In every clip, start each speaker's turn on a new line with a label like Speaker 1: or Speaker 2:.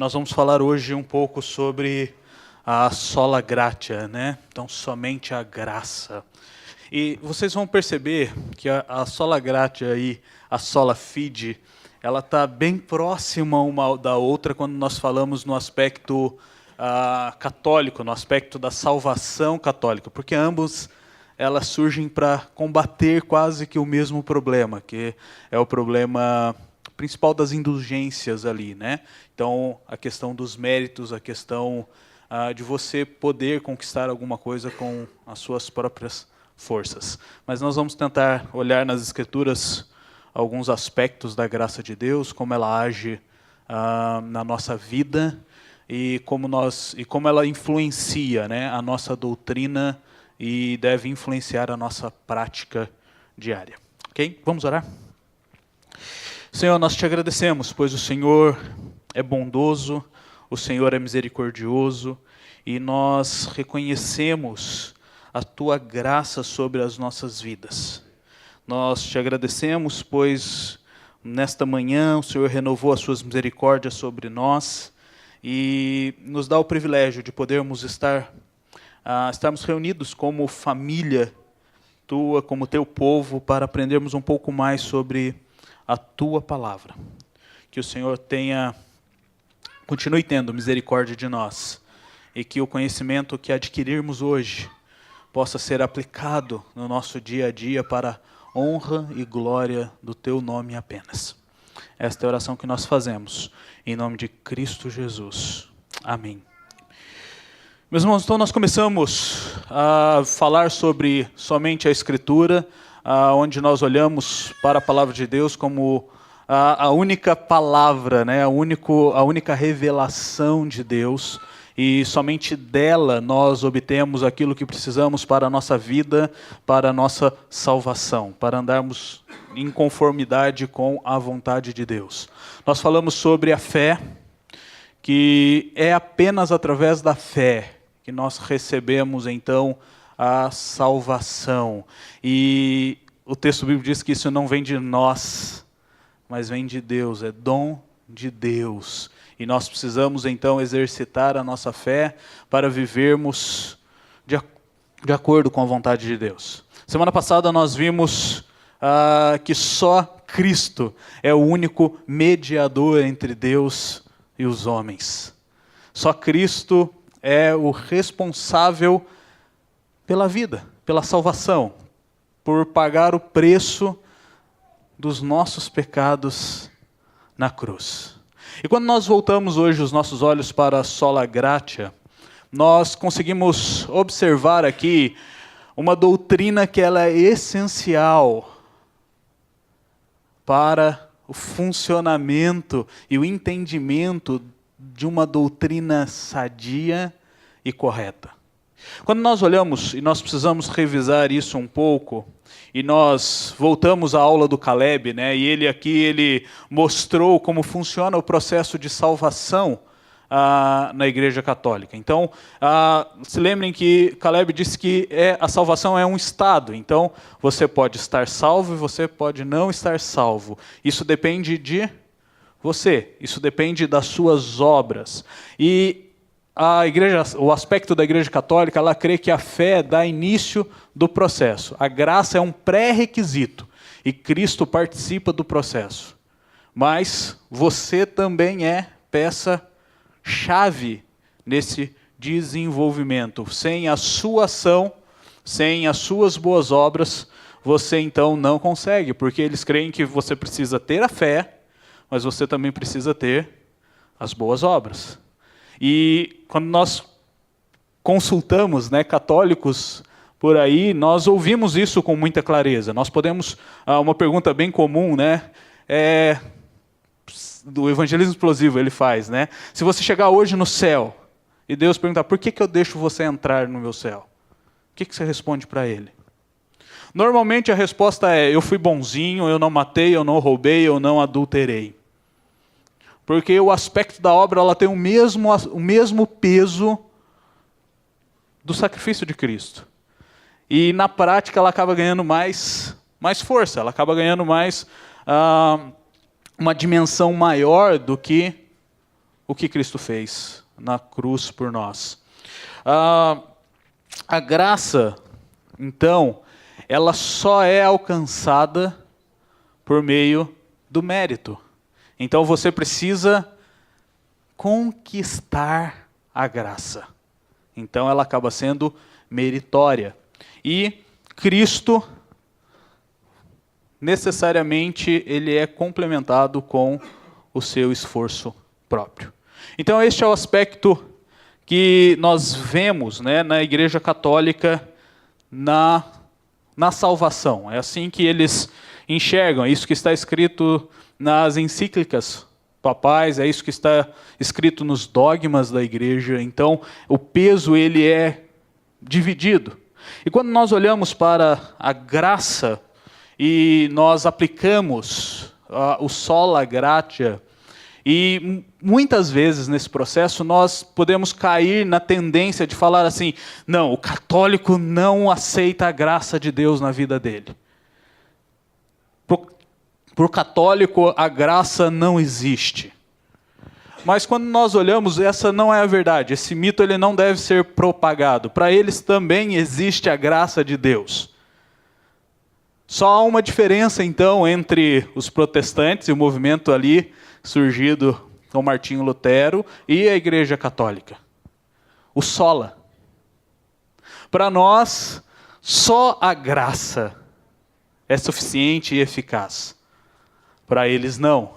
Speaker 1: Nós vamos falar hoje um pouco sobre a sola gratia, né? Então, somente a graça. E vocês vão perceber que a sola gratia e a sola fide, ela está bem próxima uma da outra quando nós falamos no aspecto católico, no aspecto da salvação católica, porque ambos elas surgem para combater quase que o mesmo problema, que é o problema principal das indulgências ali, né? Então, a questão dos méritos, a questão de você poder conquistar alguma coisa com as suas próprias forças. Mas nós vamos tentar olhar nas Escrituras alguns aspectos da graça de Deus, como ela age na nossa vida e como ela influencia, né, a nossa doutrina e deve influenciar a nossa prática diária. Ok? Vamos orar? Senhor, nós te agradecemos, pois o Senhor é bondoso, o Senhor é misericordioso, e nós reconhecemos a Tua graça sobre as nossas vidas. Nós te agradecemos, pois nesta manhã o Senhor renovou as Suas misericórdias sobre nós, e nos dá o privilégio de podermos estarmos reunidos como família Tua, como Teu povo, para aprendermos um pouco mais sobre a Tua palavra. Que o Senhor continue tendo misericórdia de nós e que o conhecimento que adquirirmos hoje possa ser aplicado no nosso dia a dia para honra e glória do Teu nome apenas. Esta é a oração que nós fazemos, em nome de Cristo Jesus. Amém. Meus irmãos, então nós começamos a falar sobre somente a Escritura, onde nós olhamos para a palavra de Deus como a única palavra, né, a única revelação de Deus, e somente dela nós obtemos aquilo que precisamos para a nossa vida, para a nossa salvação, para andarmos em conformidade com a vontade de Deus. Nós falamos sobre a fé, que é apenas através da fé que nós recebemos então a salvação. E o texto bíblico diz que isso não vem de nós, mas vem de Deus, é dom de Deus. E nós precisamos então exercitar a nossa fé para vivermos de acordo com a vontade de Deus. Semana passada nós vimos que só Cristo é o único mediador entre Deus e os homens. Só Cristo é o responsável pela vida, pela salvação, por pagar o preço dos nossos pecados na cruz. E quando nós voltamos hoje os nossos olhos para a sola gratia, nós conseguimos observar aqui uma doutrina que ela é essencial para o funcionamento e o entendimento de uma doutrina sadia e correta. Quando nós olhamos, e nós precisamos revisar isso um pouco, e nós voltamos à aula do Caleb, né, e ele mostrou como funciona o processo de salvação na Igreja Católica. Então, se lembrem que Caleb disse que a salvação é um estado, então você pode estar salvo e você pode não estar salvo. Isso depende de você, isso depende das suas obras. E o aspecto da Igreja Católica, ela crê que a fé dá início do processo. A graça é um pré-requisito e Cristo participa do processo. Mas você também é peça-chave nesse desenvolvimento. Sem a sua ação, sem as suas boas obras, você então não consegue, porque eles creem que você precisa ter a fé, mas você também precisa ter as boas obras. E quando nós consultamos, né, católicos por aí, nós ouvimos isso com muita clareza. Nós podemos, uma pergunta bem comum, né, do evangelismo explosivo ele faz, né? Se você chegar hoje no céu e Deus perguntar, por que eu deixo você entrar no meu céu? O que você responde para ele? Normalmente a resposta é, eu fui bonzinho, eu não matei, eu não roubei, eu não adulterei. Porque o aspecto da obra ela tem o mesmo peso do sacrifício de Cristo. E na prática ela acaba ganhando mais força, ela acaba ganhando mais uma dimensão maior do que o que Cristo fez na cruz por nós. A graça, então, ela só é alcançada por meio do mérito. Então você precisa conquistar a graça. Então ela acaba sendo meritória. E Cristo, necessariamente, ele é complementado com o seu esforço próprio. Então este é o aspecto que nós vemos, né, na Igreja Católica na salvação. É assim que eles enxergam, é isso que está escrito nas encíclicas papais, é isso que está escrito nos dogmas da Igreja. Então, o peso ele é dividido. E quando nós olhamos para a graça e nós aplicamos o sola gratia, e muitas vezes nesse processo nós podemos cair na tendência de falar assim, não, o católico não aceita a graça de Deus na vida dele. Para o católico a graça não existe. Mas quando nós olhamos, essa não é a verdade. Esse mito ele não deve ser propagado. Para eles também existe a graça de Deus. Só há uma diferença então entre os protestantes e o movimento ali surgido com Martinho Lutero e a Igreja Católica. O sola. Para nós, só a graça é suficiente e eficaz. Para eles, não.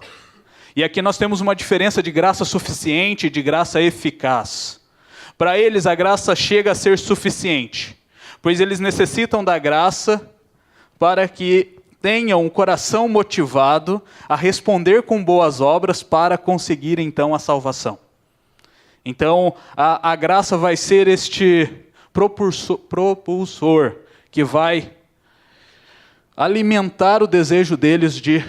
Speaker 1: E aqui nós temos uma diferença de graça suficiente e de graça eficaz. Para eles, a graça chega a ser suficiente, pois eles necessitam da graça para que tenham um coração motivado a responder com boas obras para conseguir, então, a salvação. Então, a graça vai ser este propulsor que vai alimentar o desejo deles de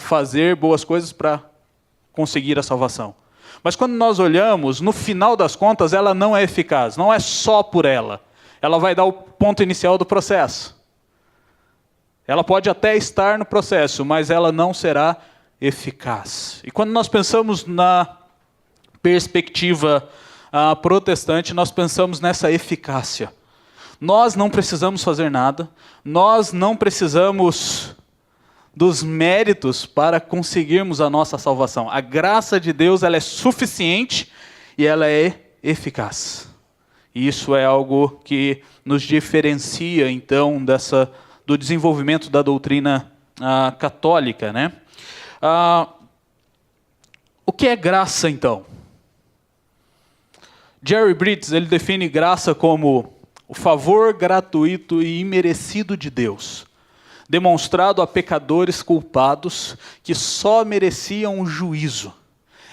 Speaker 1: fazer boas coisas para conseguir a salvação. Mas quando nós olhamos, no final das contas, ela não é eficaz. Não é só por ela. Ela vai dar o ponto inicial do processo. Ela pode até estar no processo, mas ela não será eficaz. E quando nós pensamos na perspectiva protestante, nós pensamos nessa eficácia. Nós não precisamos fazer nada, nós não precisamos dos méritos para conseguirmos a nossa salvação. A graça de Deus ela é suficiente e ela é eficaz. E isso é algo que nos diferencia, então, do desenvolvimento da doutrina católica, né? O que é graça, então? Jerry Bridges ele define graça como o favor gratuito e imerecido de Deus, demonstrado a pecadores culpados que só mereciam o juízo.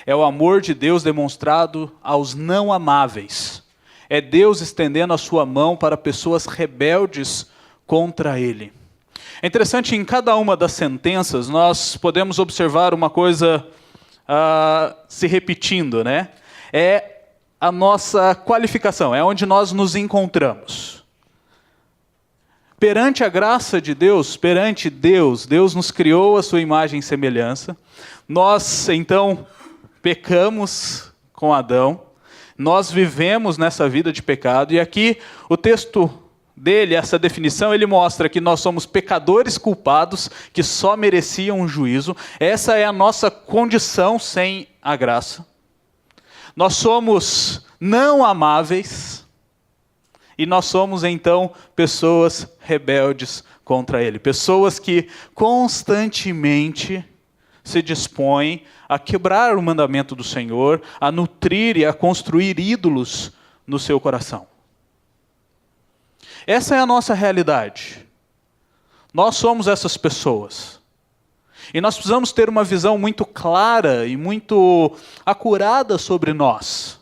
Speaker 1: É o amor de Deus demonstrado aos não amáveis. É Deus estendendo a sua mão para pessoas rebeldes contra Ele. É interessante, em cada uma das sentenças, nós podemos observar uma coisa se repetindo, né? É a nossa qualificação, é onde nós nos encontramos. Perante a graça de Deus, perante Deus, Deus nos criou a sua imagem e semelhança. Nós, então, pecamos com Adão. Nós vivemos nessa vida de pecado. E aqui, o texto dele, essa definição, ele mostra que nós somos pecadores culpados, que só mereciam um juízo. Essa é a nossa condição sem a graça. Nós somos não amáveis. E nós somos, então, pessoas rebeldes contra Ele. Pessoas que constantemente se dispõem a quebrar o mandamento do Senhor, a nutrir e a construir ídolos no seu coração. Essa é a nossa realidade. Nós somos essas pessoas. E nós precisamos ter uma visão muito clara e muito acurada sobre nós.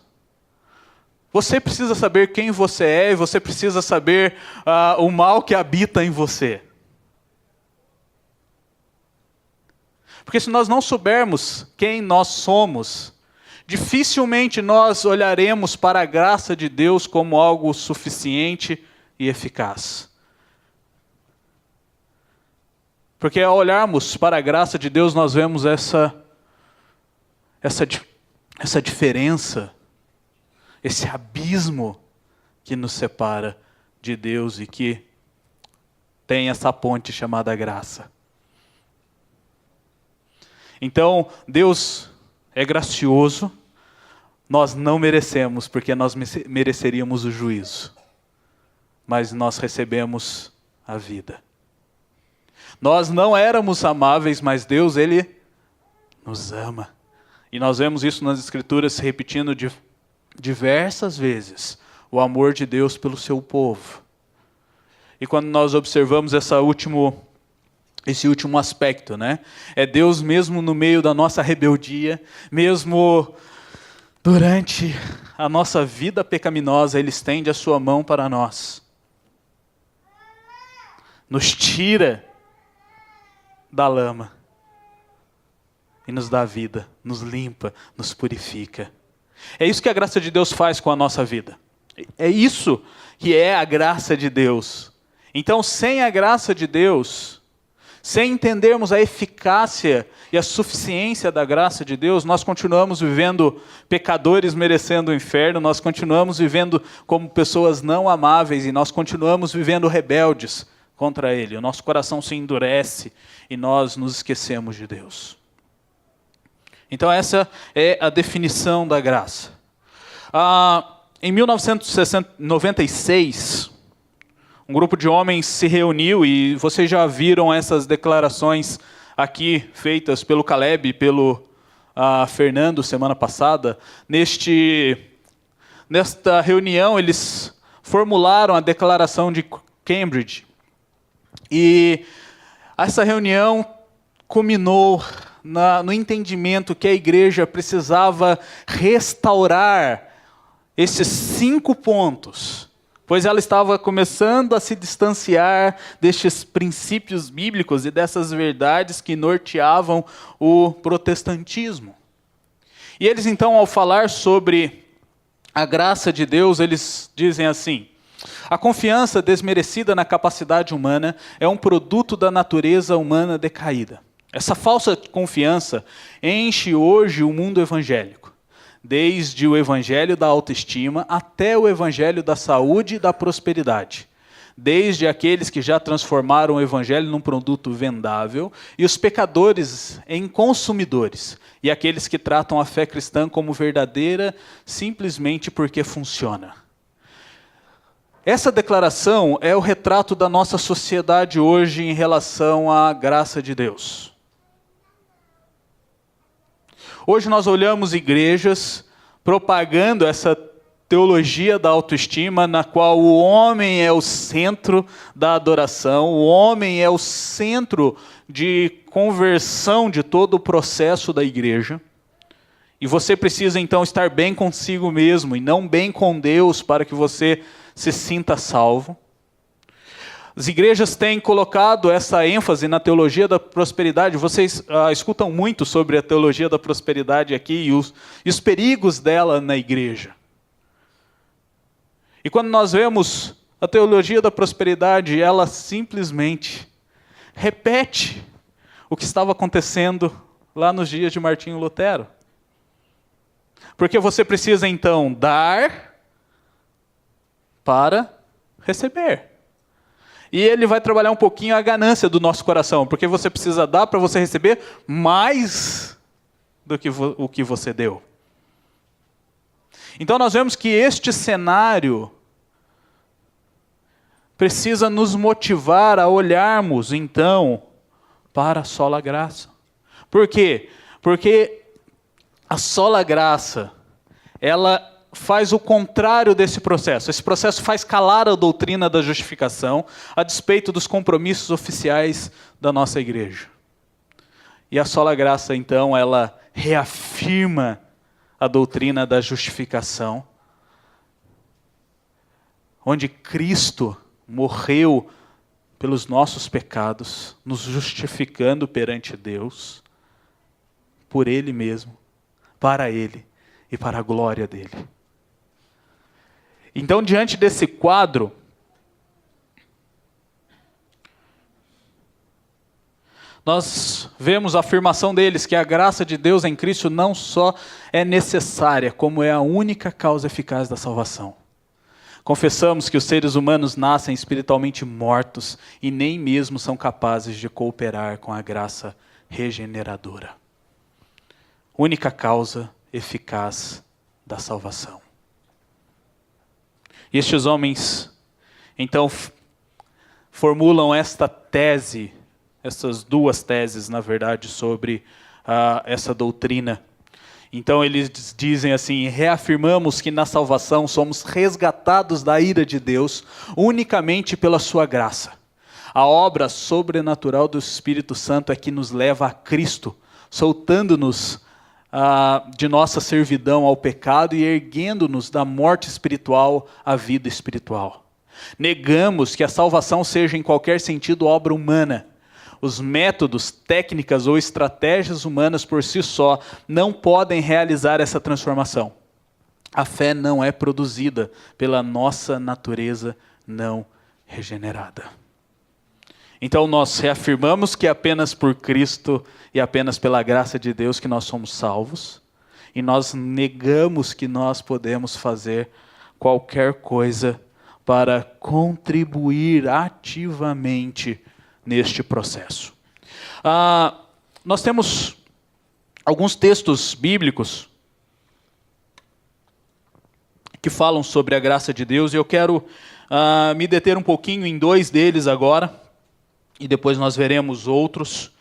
Speaker 1: Você precisa saber quem você é e você precisa saber o mal que habita em você. Porque se nós não soubermos quem nós somos, dificilmente nós olharemos para a graça de Deus como algo suficiente e eficaz. Porque ao olharmos para a graça de Deus, nós vemos essa essa diferença, esse abismo que nos separa de Deus e que tem essa ponte chamada graça. Então, Deus é gracioso, nós não merecemos, porque nós mereceríamos o juízo, mas nós recebemos a vida. Nós não éramos amáveis, mas Deus, Ele nos ama. E nós vemos isso nas Escrituras se repetindo diversas vezes, o amor de Deus pelo seu povo. E quando nós observamos esse último aspecto, né? É Deus mesmo no meio da nossa rebeldia, mesmo durante a nossa vida pecaminosa, Ele estende a sua mão para nós. Nos tira da lama e nos dá vida, nos limpa, nos purifica. É isso que a graça de Deus faz com a nossa vida. É isso que é a graça de Deus. Então, sem a graça de Deus, sem entendermos a eficácia e a suficiência da graça de Deus, nós continuamos vivendo pecadores merecendo o inferno, nós continuamos vivendo como pessoas não amáveis e nós continuamos vivendo rebeldes contra Ele. O nosso coração se endurece e nós nos esquecemos de Deus. Então essa é a definição da graça. Em 1996, um grupo de homens se reuniu e vocês já viram essas declarações aqui feitas pelo Caleb e pelo Fernando semana passada. Nesta reunião eles formularam a declaração de Cambridge. E essa reunião culminou no entendimento que a igreja precisava restaurar esses 5 pontos, pois ela estava começando a se distanciar destes princípios bíblicos e dessas verdades que norteavam o protestantismo. E eles então, ao falar sobre a graça de Deus, eles dizem assim: a confiança desmerecida na capacidade humana é um produto da natureza humana decaída. Essa falsa confiança enche hoje o mundo evangélico, desde o evangelho da autoestima até o evangelho da saúde e da prosperidade, desde aqueles que já transformaram o evangelho num produto vendável e os pecadores em consumidores, e aqueles que tratam a fé cristã como verdadeira simplesmente porque funciona. Essa declaração é o retrato da nossa sociedade hoje em relação à graça de Deus. Hoje nós olhamos igrejas propagando essa teologia da autoestima, na qual o homem é o centro da adoração, o homem é o centro de conversão de todo o processo da igreja. E você precisa então estar bem consigo mesmo e não bem com Deus para que você se sinta salvo. As igrejas têm colocado essa ênfase na teologia da prosperidade. Vocês escutam muito sobre a teologia da prosperidade aqui e os perigos dela na igreja. E quando nós vemos a teologia da prosperidade, ela simplesmente repete o que estava acontecendo lá nos dias de Martinho Lutero. Porque você precisa então dar para receber. E ele vai trabalhar um pouquinho a ganância do nosso coração, porque você precisa dar para você receber mais do que o que você deu. Então nós vemos que este cenário precisa nos motivar a olharmos então para a sola graça. Por quê? Porque a sola graça, ela faz o contrário desse processo. Esse processo faz calar a doutrina da justificação, a despeito dos compromissos oficiais da nossa igreja. E a sola graça, então, ela reafirma a doutrina da justificação, onde Cristo morreu pelos nossos pecados, nos justificando perante Deus, por Ele mesmo, para Ele e para a glória dEle. Então, diante desse quadro, nós vemos a afirmação deles que a graça de Deus em Cristo não só é necessária, como é a única causa eficaz da salvação. Confessamos que os seres humanos nascem espiritualmente mortos e nem mesmo são capazes de cooperar com a graça regeneradora. Única causa eficaz da salvação. E estes homens, então, formulam esta tese, essas duas teses, na verdade, sobre essa doutrina. Então eles dizem assim: reafirmamos que na salvação somos resgatados da ira de Deus unicamente pela sua graça. A obra sobrenatural do Espírito Santo é que nos leva a Cristo, soltando-nos de nossa servidão ao pecado e erguendo-nos da morte espiritual à vida espiritual. Negamos que a salvação seja em qualquer sentido obra humana. Os métodos, técnicas ou estratégias humanas por si só não podem realizar essa transformação. A fé não é produzida pela nossa natureza não regenerada. Então nós reafirmamos que é apenas por Cristo e apenas pela graça de Deus que nós somos salvos, e nós negamos que nós podemos fazer qualquer coisa para contribuir ativamente neste processo. Nós temos alguns textos bíblicos que falam sobre a graça de Deus, e eu quero me deter um pouquinho em dois deles agora, e depois nós veremos outros.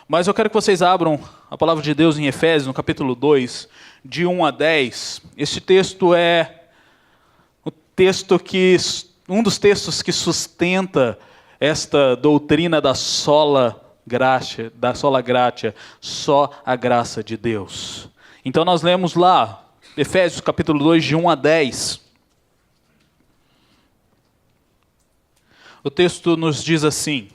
Speaker 1: Mas eu quero que vocês abram a palavra de Deus em Efésios, no capítulo 2, de 1 a 10. Este texto é um dos textos que sustenta esta doutrina da sola gratia, só a graça de Deus. Então nós lemos lá, Efésios capítulo 2, de 1 a 10. O texto nos diz assim: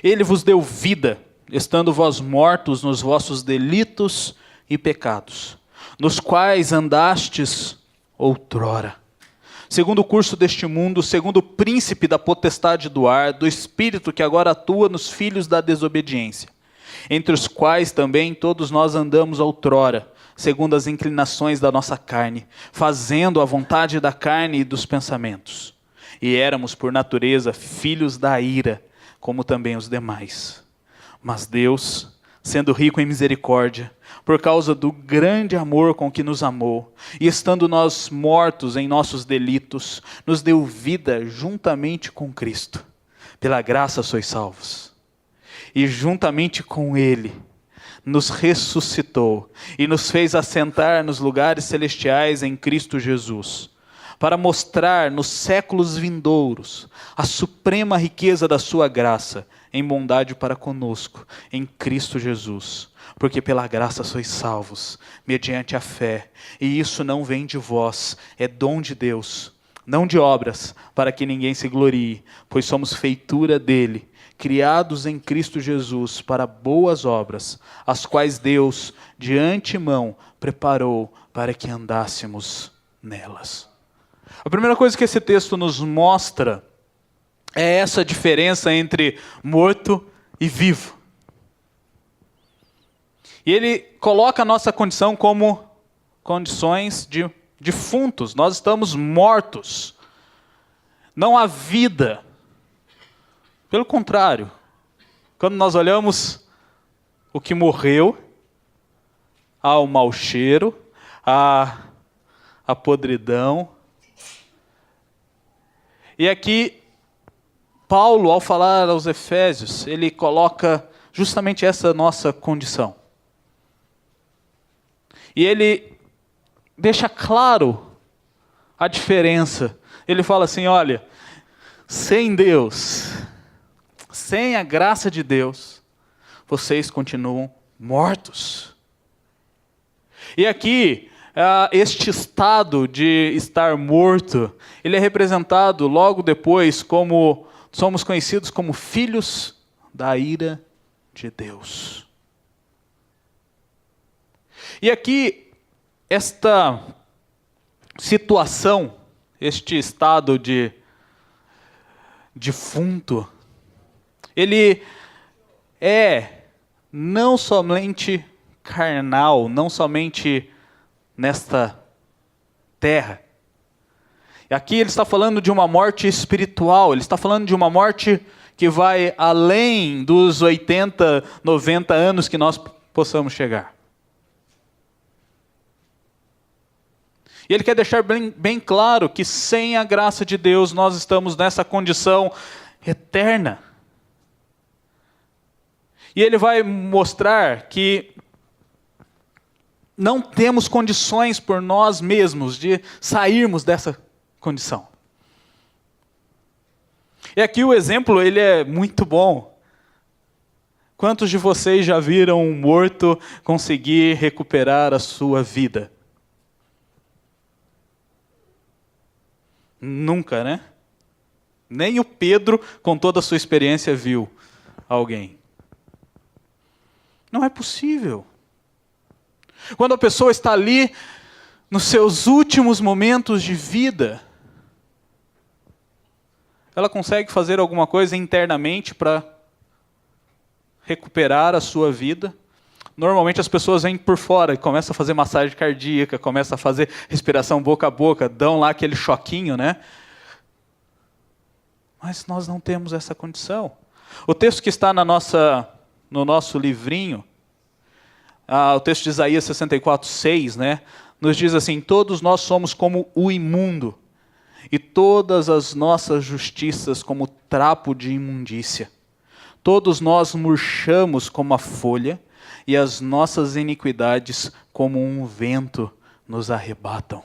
Speaker 1: Ele vos deu vida, estando vós mortos nos vossos delitos e pecados, nos quais andastes outrora, segundo o curso deste mundo, segundo o príncipe da potestade do ar, do espírito que agora atua nos filhos da desobediência, entre os quais também todos nós andamos outrora, segundo as inclinações da nossa carne, fazendo a vontade da carne e dos pensamentos. E éramos, por natureza, filhos da ira, como também os demais. Mas Deus, sendo rico em misericórdia, por causa do grande amor com que nos amou, e estando nós mortos em nossos delitos, nos deu vida juntamente com Cristo. Pela graça sois salvos. E juntamente com Ele, nos ressuscitou e nos fez assentar nos lugares celestiais em Cristo Jesus, para mostrar nos séculos vindouros a suprema riqueza da sua graça, em bondade para conosco, em Cristo Jesus. Porque pela graça sois salvos, mediante a fé, e isso não vem de vós, é dom de Deus, não de obras, para que ninguém se glorie, pois somos feitura dele, criados em Cristo Jesus para boas obras, as quais Deus, de antemão, preparou para que andássemos nelas. A primeira coisa que esse texto nos mostra é essa diferença entre morto e vivo. E ele coloca a nossa condição como condições de defuntos. Nós estamos mortos. Não há vida. Pelo contrário, quando nós olhamos o que morreu, há o mau cheiro, há a podridão. E aqui, Paulo, ao falar aos Efésios, ele coloca justamente essa nossa condição. E ele deixa claro a diferença. Ele fala assim: olha, sem Deus, sem a graça de Deus, vocês continuam mortos. E aqui, este estado de estar morto, ele é representado logo depois como somos conhecidos como filhos da ira de Deus. E aqui, esta situação, este estado de defunto, ele é não somente carnal, não somente nesta terra. E aqui ele está falando de uma morte espiritual, ele está falando de uma morte que vai além dos 80, 90 anos que nós possamos chegar. E ele quer deixar bem claro que sem a graça de Deus nós estamos nessa condição eterna. E ele vai mostrar que não temos condições por nós mesmos de sairmos dessa condição. E aqui o exemplo ele é muito bom. Quantos de vocês já viram um morto conseguir recuperar a sua vida? Nunca, né? Nem o Pedro, com toda a sua experiência, viu alguém. Não é possível. Quando a pessoa está ali, nos seus últimos momentos de vida, ela consegue fazer alguma coisa internamente para recuperar a sua vida. Normalmente as pessoas vêm por fora e começam a fazer massagem cardíaca, começam a fazer respiração boca a boca, dão lá aquele choquinho, né? Mas nós não temos essa condição. O texto que está no nosso livrinho, o texto de Isaías 64:6, né? Nos diz assim: todos nós somos como o imundo, e todas as nossas justiças como trapo de imundícia. Todos nós murchamos como a folha, e as nossas iniquidades como um vento nos arrebatam.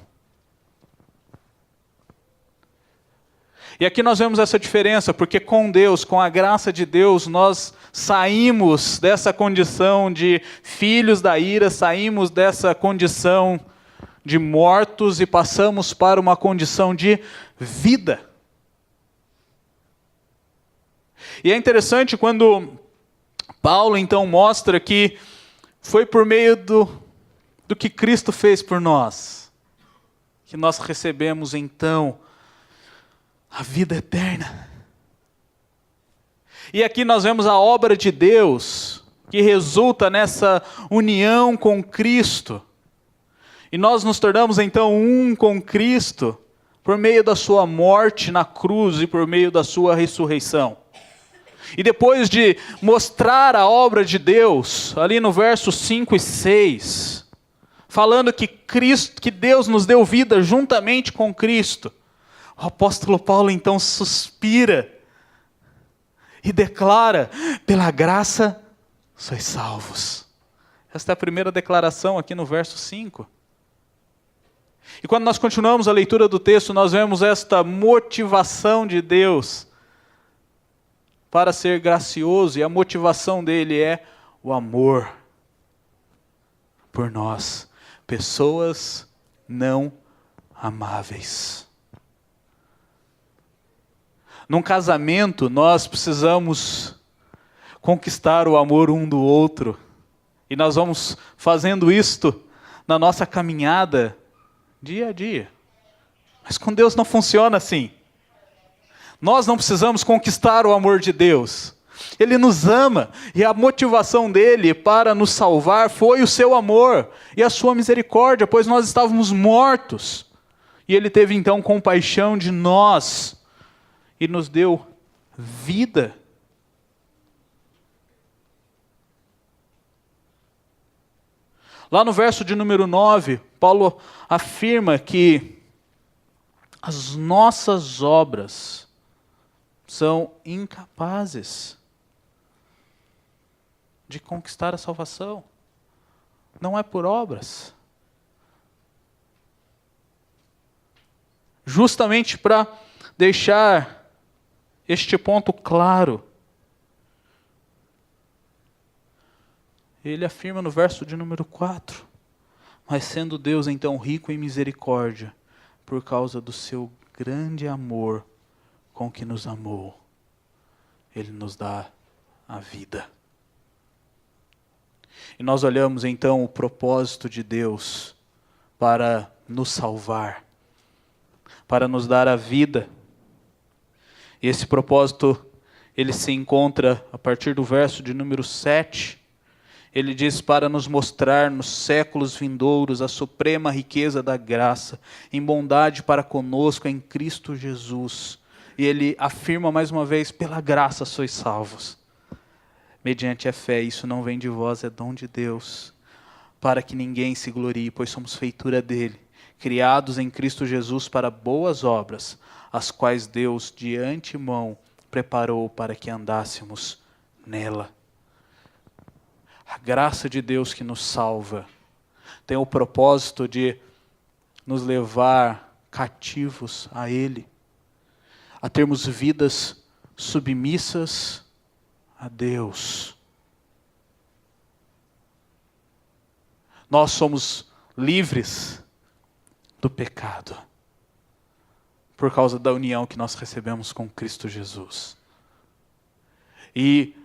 Speaker 1: E aqui nós vemos essa diferença, porque com Deus, com a graça de Deus, nós saímos dessa condição de filhos da ira, saímos dessa condição de mortos e passamos para uma condição de vida. E é interessante quando Paulo então mostra que foi por meio do que Cristo fez por nós, que nós recebemos então a vida eterna. E aqui nós vemos a obra de Deus, que resulta nessa união com Cristo. E nós nos tornamos então um com Cristo, por meio da sua morte na cruz e por meio da sua ressurreição. E depois de mostrar a obra de Deus, ali no versos 5 e 6, falando que Deus nos deu vida juntamente com Cristo, o apóstolo Paulo então suspira e declara: pela graça sois salvos. Esta é a primeira declaração aqui no verso 5. E quando nós continuamos a leitura do texto, nós vemos esta motivação de Deus para ser gracioso, e a motivação dele é o amor por nós, pessoas não amáveis. Num casamento, nós precisamos conquistar o amor um do outro, e nós vamos fazendo isto na nossa caminhada dia a dia. Mas com Deus não funciona assim. Nós não precisamos conquistar o amor de Deus. Ele nos ama, e a motivação dele para nos salvar foi o seu amor e a sua misericórdia, pois nós estávamos mortos. E ele teve então compaixão de nós e nos deu vida. Lá no verso de número 9, Paulo afirma que as nossas obras são incapazes de conquistar a salvação. Não é por obras. Justamente para deixar este ponto claro, ele afirma no verso de número 4, mas sendo Deus então rico em misericórdia, por causa do seu grande amor com que nos amou, ele nos dá a vida. E nós olhamos então o propósito de Deus para nos salvar, para nos dar a vida. E esse propósito ele se encontra a partir do verso de número 7. Ele diz: para nos mostrar nos séculos vindouros a suprema riqueza da graça, em bondade para conosco em Cristo Jesus. E ele afirma mais uma vez: pela graça sois salvos, mediante a fé. Isso não vem de vós, é dom de Deus, para que ninguém se glorie, pois somos feitura dele, criados em Cristo Jesus para boas obras, as quais Deus de antemão preparou para que andássemos nela. A graça de Deus que nos salva tem o propósito de nos levar cativos a Ele, a termos vidas submissas a Deus. Nós somos livres do pecado por causa da união que nós recebemos com Cristo Jesus. E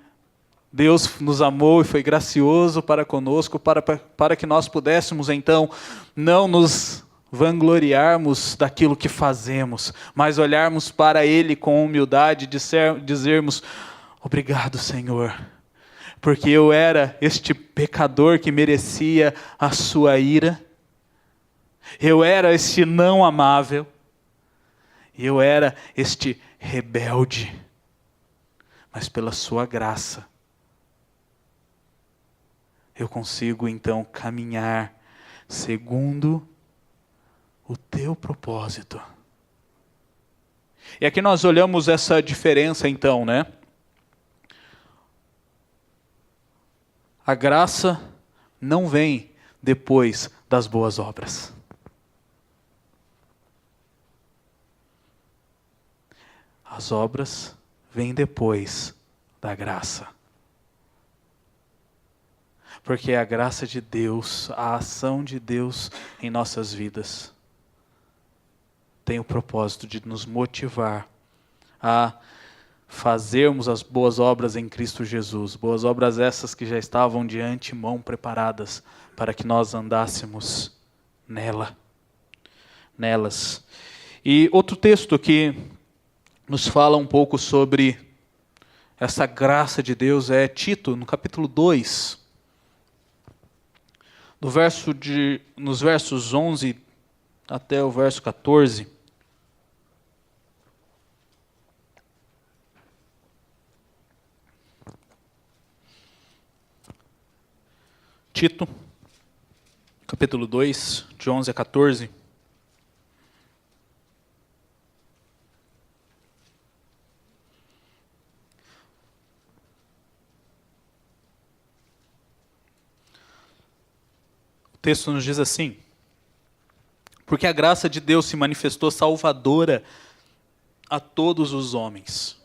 Speaker 1: Deus nos amou e foi gracioso para conosco, para que nós pudéssemos então não nos vangloriarmos daquilo que fazemos, mas olharmos para Ele com humildade e dizermos: obrigado, Senhor, porque eu era este pecador que merecia a sua ira, eu era este não amável, eu era este rebelde, mas pela sua graça, eu consigo então caminhar segundo o teu propósito. E aqui nós olhamos essa diferença então, né? A graça não vem depois das boas obras. As obras vêm depois da graça. Porque a graça de Deus, a ação de Deus em nossas vidas, tem o propósito de nos motivar a fazermos as boas obras em Cristo Jesus. Boas obras essas que já estavam de antemão preparadas para que nós andássemos nelas. E outro texto que nos fala um pouco sobre essa graça de Deus é Tito, no capítulo 2. Nos versos 11 até o verso 14. Tito, capítulo 2, de 11 a 14. O texto nos diz assim: porque a graça de Deus se manifestou salvadora a todos os homens,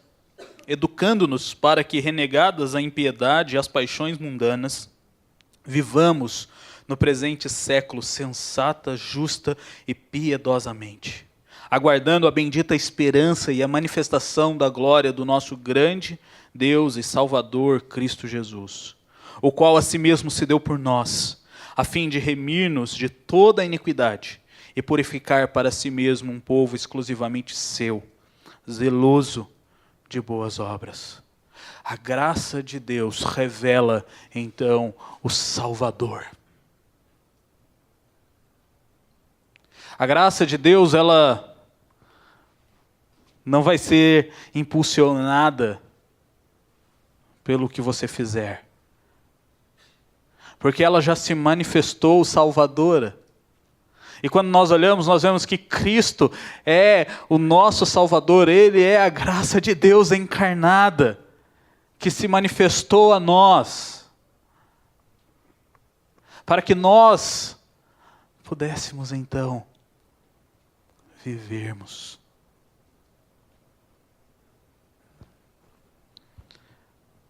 Speaker 1: educando-nos para que, renegadas a impiedade e as paixões mundanas, vivamos no presente século sensata, justa e piedosamente, aguardando a bendita esperança e a manifestação da glória do nosso grande Deus e Salvador Cristo Jesus, o qual a si mesmo se deu por nós, a fim de remir-nos de toda a iniquidade e purificar para si mesmo um povo exclusivamente seu, zeloso de boas obras. A graça de Deus revela, então, o Salvador. A graça de Deus, ela não vai ser impulsionada pelo que você fizer, porque ela já se manifestou salvadora. E quando nós olhamos, nós vemos que Cristo é o nosso Salvador, Ele é a graça de Deus encarnada, que se manifestou a nós, para que nós pudéssemos então vivermos.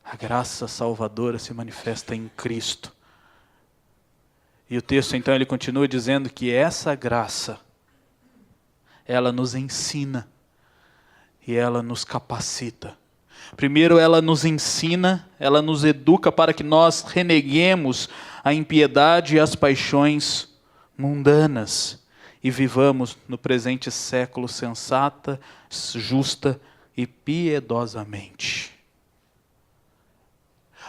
Speaker 1: A graça salvadora se manifesta em Cristo. E o texto então ele continua dizendo que essa graça, ela nos ensina e ela nos capacita. Primeiro ela nos ensina, ela nos educa para que nós reneguemos a impiedade e as paixões mundanas e vivamos no presente século sensata, justa e piedosamente.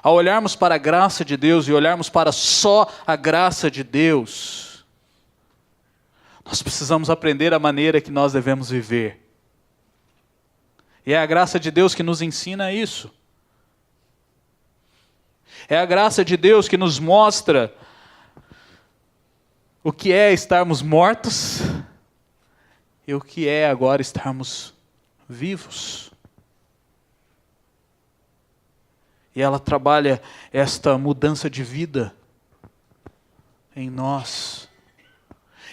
Speaker 1: Ao olharmos para a graça de Deus e olharmos para só a graça de Deus, nós precisamos aprender a maneira que nós devemos viver. E é a graça de Deus que nos ensina isso. É a graça de Deus que nos mostra o que é estarmos mortos e o que é agora estarmos vivos. E ela trabalha esta mudança de vida em nós.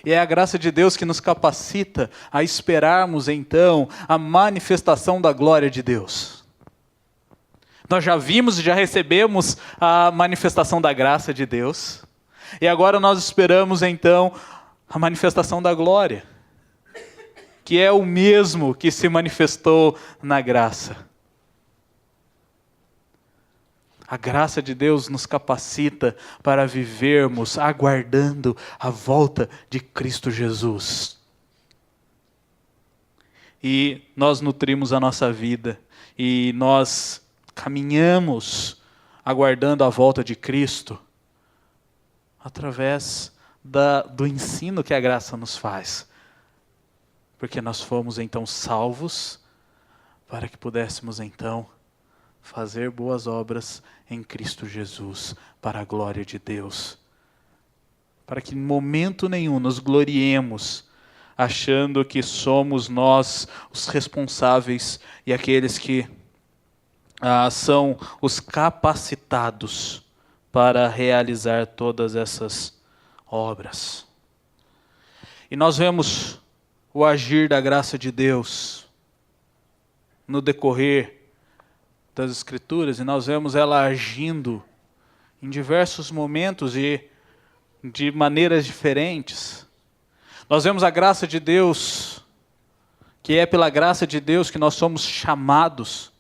Speaker 1: E é a graça de Deus que nos capacita a esperarmos então a manifestação da glória de Deus. Nós já vimos e já recebemos a manifestação da graça de Deus. E agora nós esperamos então a manifestação da glória, que é o mesmo que se manifestou na graça. A graça de Deus nos capacita para vivermos aguardando a volta de Cristo Jesus. E nós nutrimos a nossa vida e nós caminhamos aguardando a volta de Cristo através do ensino que a graça nos faz. Porque nós fomos então salvos para que pudéssemos então fazer boas obras em Cristo Jesus, para a glória de Deus. Para que em momento nenhum nos gloriemos, achando que somos nós os responsáveis e aqueles que são os capacitados para realizar todas essas obras. E nós vemos o agir da graça de Deus no decorrer das Escrituras, e nós vemos ela agindo em diversos momentos e de maneiras diferentes. Nós vemos a graça de Deus, que é pela graça de Deus que nós somos chamados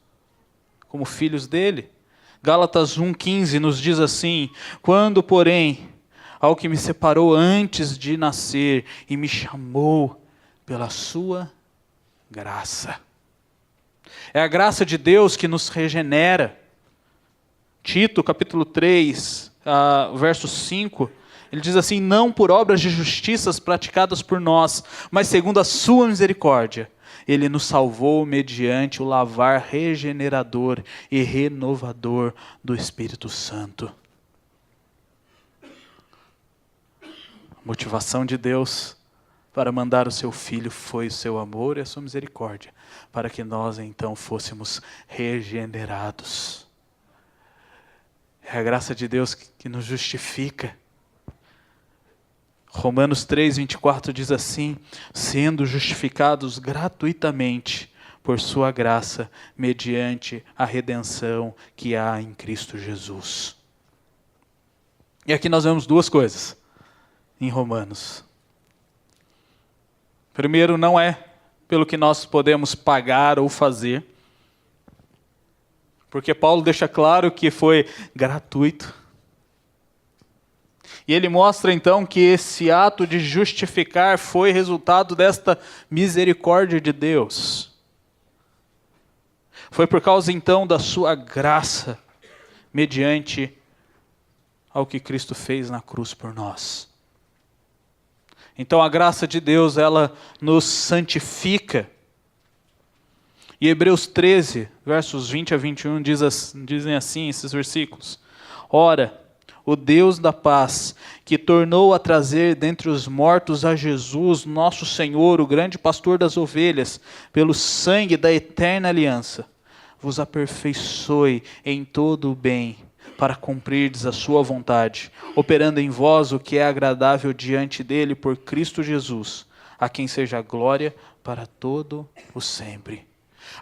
Speaker 1: como filhos dele. Gálatas 1,15 nos diz assim: quando, porém, ao que me separou antes de nascer e me chamou pela sua graça. É a graça de Deus que nos regenera. Tito, capítulo 3, verso 5, ele diz assim: não por obras de justiças praticadas por nós, mas segundo a sua misericórdia, ele nos salvou mediante o lavar regenerador e renovador do Espírito Santo. A motivação de Deus para mandar o seu Filho foi o seu amor e a sua misericórdia, para que nós então fôssemos regenerados. É a graça de Deus que nos justifica. Romanos 3:24 diz assim: sendo justificados gratuitamente por sua graça, mediante a redenção que há em Cristo Jesus. E aqui nós vemos duas coisas em Romanos. Primeiro, não é pelo que nós podemos pagar ou fazer, porque Paulo deixa claro que foi gratuito. E ele mostra então que esse ato de justificar foi resultado desta misericórdia de Deus. Foi por causa então da sua graça, mediante ao que Cristo fez na cruz por nós. Então a graça de Deus, ela nos santifica. E Hebreus 13, versos 20 a 21, dizem assim esses versículos: ora, o Deus da paz, que tornou a trazer dentre os mortos a Jesus, nosso Senhor, o grande pastor das ovelhas, pelo sangue da eterna aliança, vos aperfeiçoe em todo o bem, para cumprirdes a sua vontade, operando em vós o que é agradável diante dele por Cristo Jesus, a quem seja a glória para todo o sempre.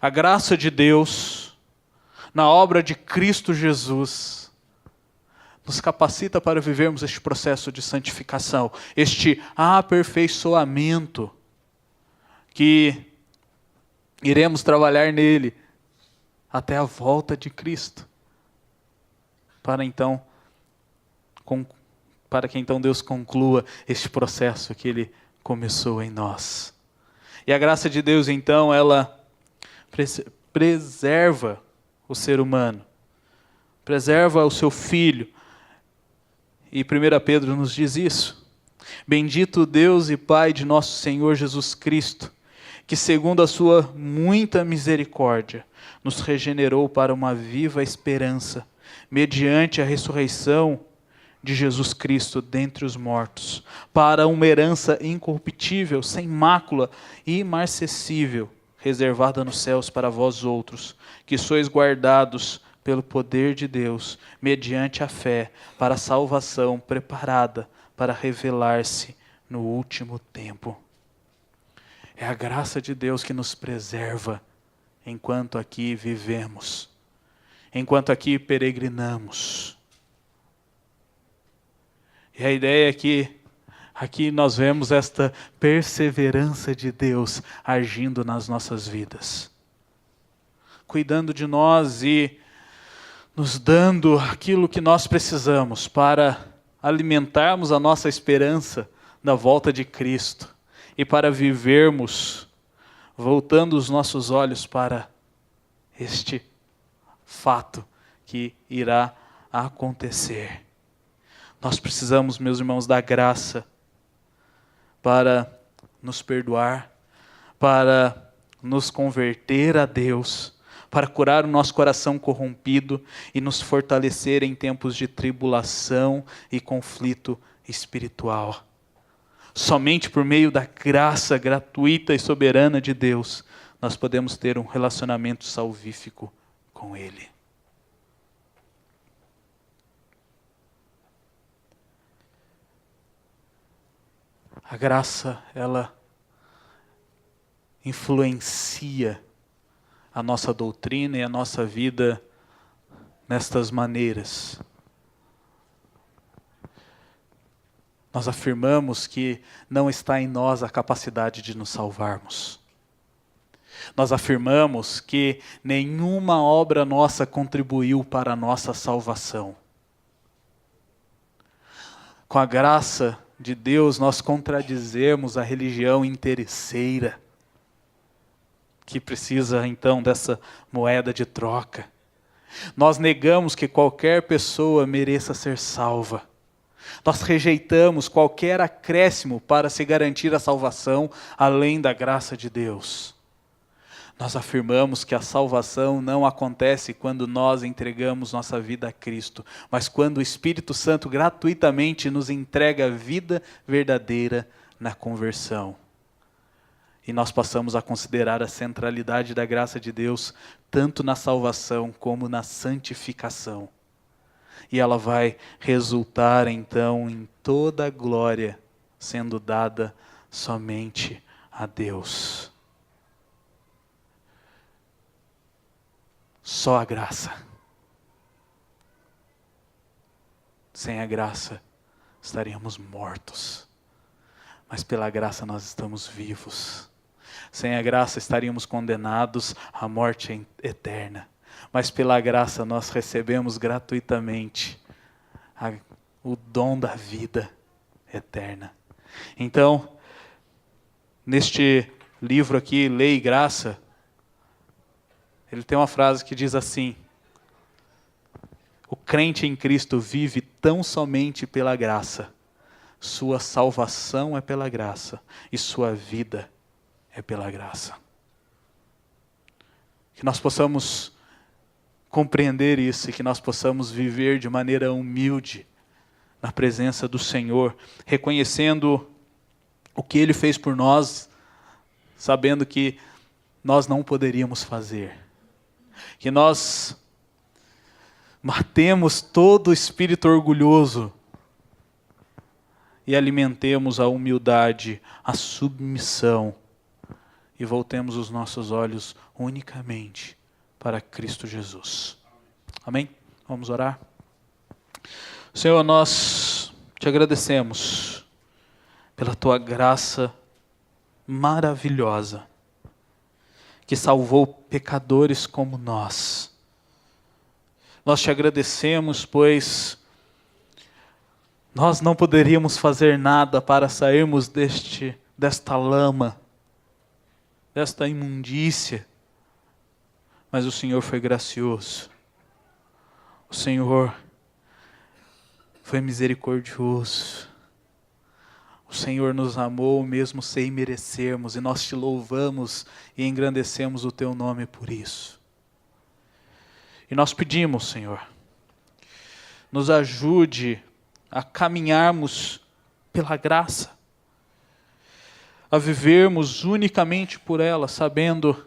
Speaker 1: A graça de Deus, na obra de Cristo Jesus, nos capacita para vivermos este processo de santificação, este aperfeiçoamento, que iremos trabalhar nele até a volta de Cristo. Para que então Deus conclua este processo que Ele começou em nós. E a graça de Deus então, ela preserva o ser humano, preserva o seu Filho. E 1 Pedro nos diz isso. Bendito Deus e Pai de nosso Senhor Jesus Cristo, que segundo a sua muita misericórdia, nos regenerou para uma viva esperança, mediante a ressurreição de Jesus Cristo dentre os mortos, para uma herança incorruptível, sem mácula e imarcessível, reservada nos céus para vós outros, que sois guardados pelo poder de Deus, mediante a fé, para a salvação preparada para revelar-se no último tempo. É a graça de Deus que nos preserva enquanto aqui vivemos, enquanto aqui peregrinamos. E a ideia é que aqui nós vemos esta perseverança de Deus agindo nas nossas vidas, cuidando de nós e nos dando aquilo que nós precisamos para alimentarmos a nossa esperança da volta de Cristo e para vivermos voltando os nossos olhos para este fato que irá acontecer. Nós precisamos, meus irmãos, da graça para nos perdoar, para nos converter a Deus, para curar o nosso coração corrompido e nos fortalecer em tempos de tribulação e conflito espiritual. Somente por meio da graça gratuita e soberana de Deus, nós podemos ter um relacionamento salvífico com Ele. A graça, ela influencia a nossa doutrina e a nossa vida nestas maneiras. Nós afirmamos que não está em nós a capacidade de nos salvarmos. Nós afirmamos que nenhuma obra nossa contribuiu para a nossa salvação. Com a graça de Deus, nós contradizemos a religião interesseira, que precisa então dessa moeda de troca. Nós negamos que qualquer pessoa mereça ser salva. Nós rejeitamos qualquer acréscimo para se garantir a salvação além da graça de Deus. Nós afirmamos que a salvação não acontece quando nós entregamos nossa vida a Cristo, mas quando o Espírito Santo gratuitamente nos entrega a vida verdadeira na conversão. E nós passamos a considerar a centralidade da graça de Deus tanto na salvação como na santificação. E ela vai resultar então em toda a glória sendo dada somente a Deus. Só a graça. Sem a graça estaríamos mortos. Mas pela graça nós estamos vivos. Sem a graça estaríamos condenados à morte eterna. Mas pela graça nós recebemos gratuitamente o dom da vida eterna. Então, neste livro aqui, Lei e Graça, ele tem uma frase que diz assim: o crente em Cristo vive tão somente pela graça, sua salvação é pela graça e sua vida é pela graça. Que nós possamos compreender isso e que nós possamos viver de maneira humilde na presença do Senhor, reconhecendo o que Ele fez por nós, sabendo que nós não poderíamos fazer. Que nós matemos todo o espírito orgulhoso e alimentemos a humildade, a submissão e voltemos os nossos olhos unicamente para Cristo Jesus. Amém? Vamos orar? Senhor, nós te agradecemos pela tua graça maravilhosa, que salvou pecadores como nós. Nós te agradecemos, pois nós não poderíamos fazer nada para sairmos desta lama, desta imundícia, mas o Senhor foi gracioso. O Senhor foi misericordioso. O Senhor nos amou mesmo sem merecermos, e nós te louvamos e engrandecemos o teu nome por isso. E nós pedimos, Senhor, nos ajude a caminharmos pela graça, a vivermos unicamente por ela, sabendo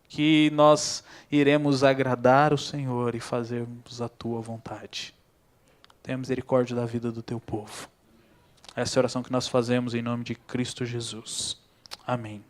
Speaker 1: que nós iremos agradar o Senhor e fazermos a tua vontade. Tenha misericórdia da vida do teu povo. Essa é a oração que nós fazemos em nome de Cristo Jesus. Amém.